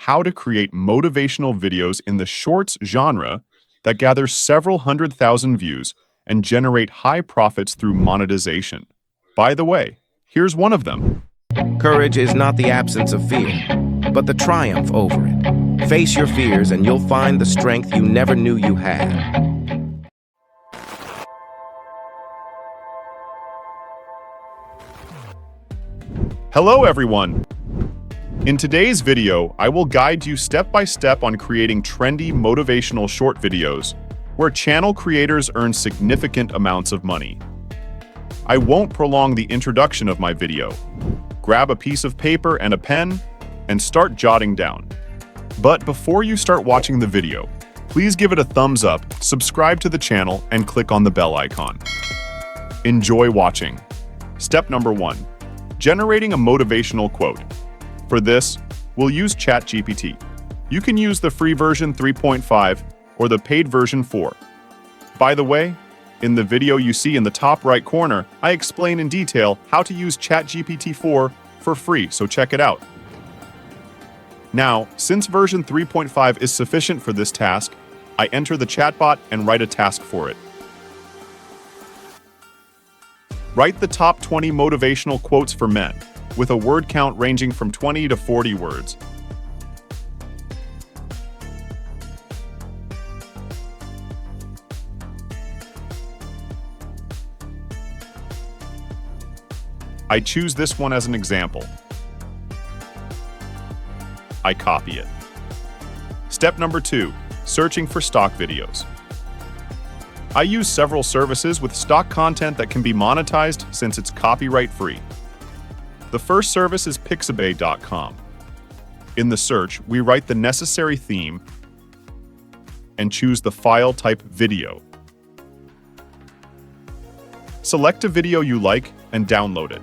how to create motivational videos in the shorts genre that gather several 100,000 views and generate high profits through monetization. By the way, here's one of them. Courage is not the absence of fear, but the triumph over it. Face your fears and you'll find the strength you never knew you had. Hello everyone! In today's video, I will guide you step by step on creating trendy motivational short videos where channel creators earn significant amounts of money. I won't prolong the introduction of my video. Grab a piece of paper and a pen and start jotting down. But before you start watching the video, please give it a thumbs up, subscribe to the channel, and click on the bell icon. Enjoy watching. Step number 1. Generating a motivational quote. For this, we'll use ChatGPT. You can use the free version 3.5 or the paid version 4. By the way, in the video you see in the top right corner, I explain in detail how to use ChatGPT 4 for free, so check it out. Now, since version 3.5 is sufficient for this task, I enter the chatbot and write a task for it. Write the top 20 motivational quotes for men, with a word count ranging from 20 to 40 words. I choose this one as an example. I copy it. Step number 2, searching for stock videos. I use several services with stock content that can be monetized since it's copyright-free. The first service is pixabay.com. In the search, we write the necessary theme and choose the file type video. Select a video you like and download it.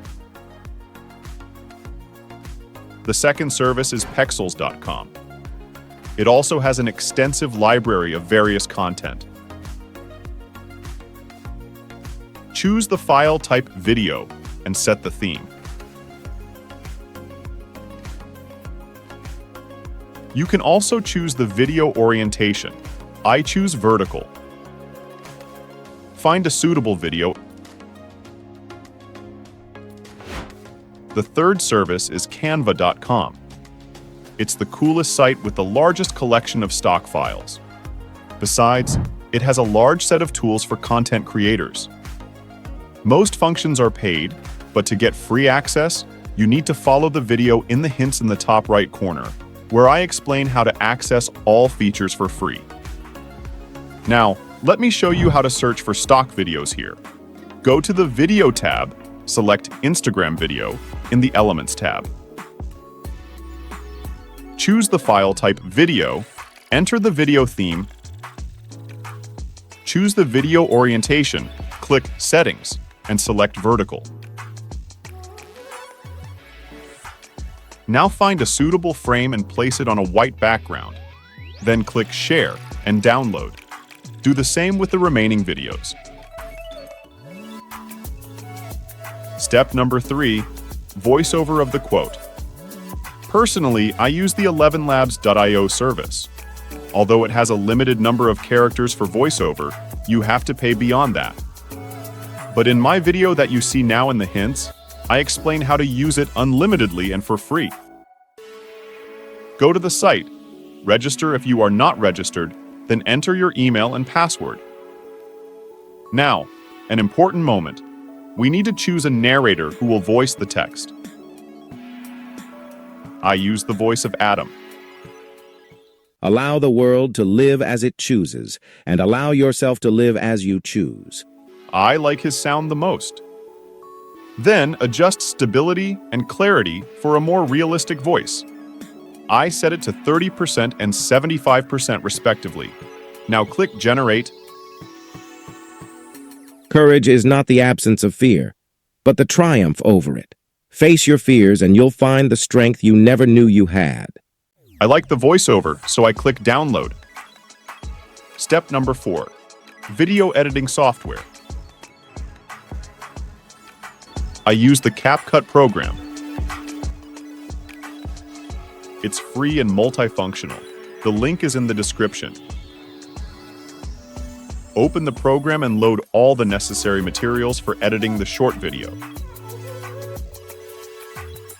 The second service is pexels.com. It also has an extensive library of various content. Choose the file type video and set the theme. You can also choose the video orientation. I choose vertical. Find a suitable video. The third service is canva.com. It's the coolest site with the largest collection of stock files. Besides, it has a large set of tools for content creators. Most functions are paid, but to get free access, you need to follow the video in the hints in the top right corner, where I explain how to access all features for free. Now, let me show you how to search for stock videos here. Go to the Video tab, select Instagram Video in the Elements tab. Choose the file type video, enter the video theme, choose the video orientation, click Settings, and select vertical. Now find a suitable frame and place it on a white background. Then click Share and Download. Do the same with the remaining videos. Step number 3, Voiceover of the quote. Personally, I use the 11labs.io service. Although it has a limited number of characters for voiceover, you have to pay beyond that. But in my video that you see now in the hints, I explain how to use it unlimitedly and for free. Go to the site, register if you are not registered, then enter your email and password. Now, an important moment. We need to choose a narrator who will voice the text. I use the voice of Adam. Allow the world to live as it chooses, and allow yourself to live as you choose. I like his sound the most. Then adjust stability and clarity for a more realistic voice. I set it to 30% and 75% respectively. Now click Generate. Courage is not the absence of fear, but the triumph over it. Face your fears and you'll find the strength you never knew you had. I like the voiceover, so I click Download. Step number 4, video editing software. I use the CapCut program. It's free and multifunctional. The link is in the description. Open the program and load all the necessary materials for editing the short video.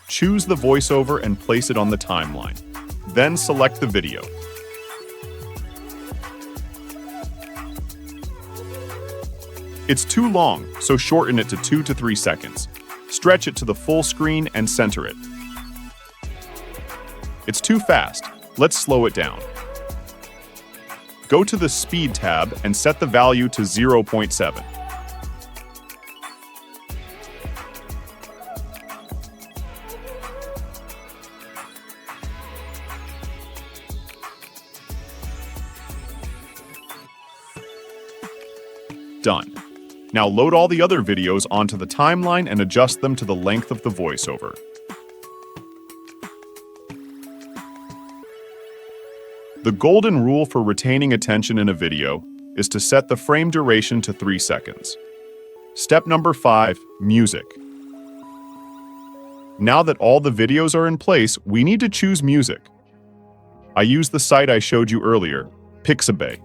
Choose the voiceover and place it on the timeline. Then select the video. It's too long, so shorten it to 2 to 3 seconds. Stretch it to the full screen and center it. It's too fast. Let's slow it down. Go to the Speed tab and set the value to 0.7. Done. Now load all the other videos onto the timeline and adjust them to the length of the voiceover. The golden rule for retaining attention in a video is to set the frame duration to 3 seconds. Step number 5, music. Now that all the videos are in place, we need to choose music. I use the site I showed you earlier, Pixabay.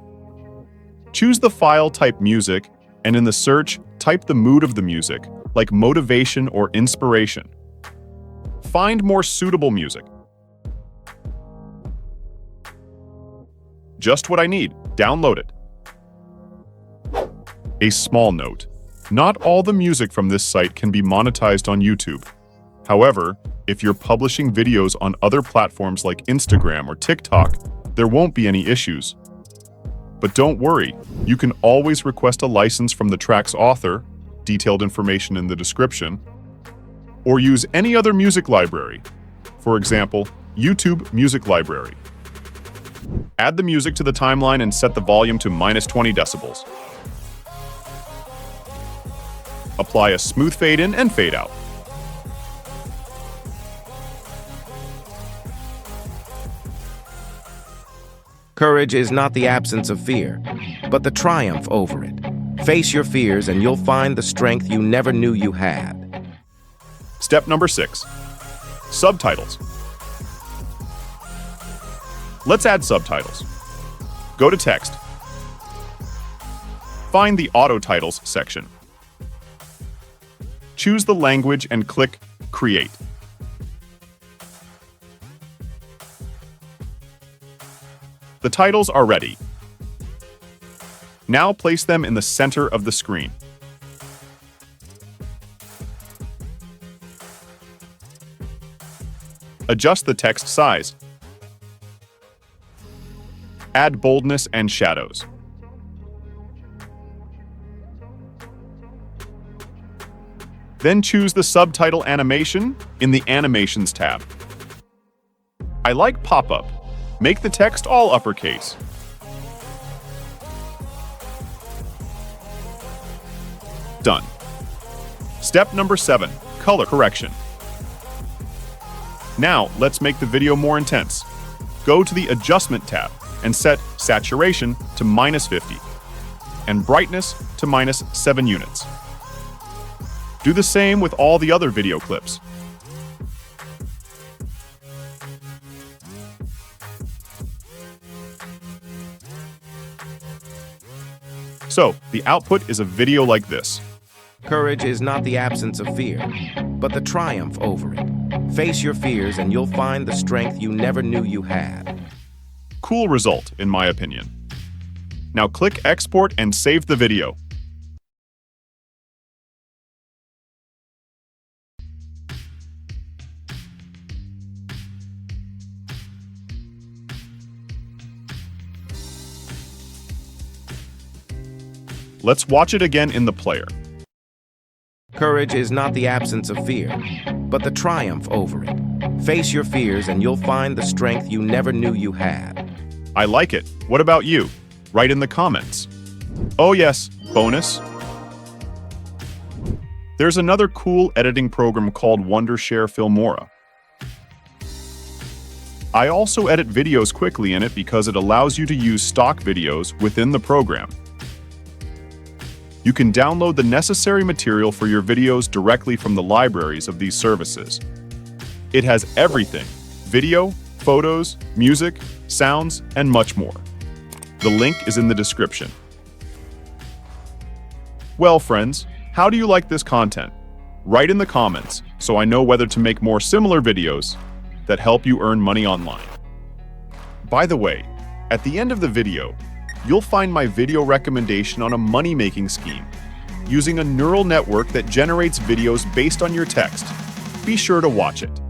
Choose the file type music, and in the search, type the mood of the music, like motivation or inspiration. Find more suitable music. Just what I need. Download it. A small note. Not all the music from this site can be monetized on YouTube. However, if you're publishing videos on other platforms like Instagram or TikTok, there won't be any issues. But don't worry, you can always request a license from the track's author, detailed information in the description, or use any other music library. For example, YouTube Music Library. Add the music to the timeline and set the volume to -20 decibels. Apply a smooth fade in and fade out. Courage is not the absence of fear, but the triumph over it. Face your fears and you'll find the strength you never knew you had. Step number 6. Subtitles. Let's add subtitles. Go to Text. Find the Auto Titles section. Choose the language and click Create. The titles are ready. Now place them in the center of the screen. Adjust the text size. Add boldness and shadows. Then choose the subtitle animation in the Animations tab. I like pop-up. Make the text all uppercase. Done. Step number 7, color correction. Now, let's make the video more intense. Go to the Adjustment tab and set saturation to -50 and brightness to -7 units. Do the same with all the other video clips. So, the output is a video like this. Courage is not the absence of fear, but the triumph over it. Face your fears and you'll find the strength you never knew you had. Cool result, in my opinion. Now click Export and save the video. Let's watch it again in the player. Courage is not the absence of fear, but the triumph over it. Face your fears and you'll find the strength you never knew you had. I like it. What about you? Write in the comments. Oh yes, bonus. There's another cool editing program called Wondershare Filmora. I also edit videos quickly in it because it allows you to use stock videos within the program. You can download the necessary material for your videos directly from the libraries of these services. It has everything: video, photos, music, sounds, and much more. The link is in the description. Well, friends, how do you like this content? Write in the comments so I know whether to make more similar videos that help you earn money online. By the way, at the end of the video, you'll find my video recommendation on a money-making scheme using a neural network that generates videos based on your text. Be sure to watch it.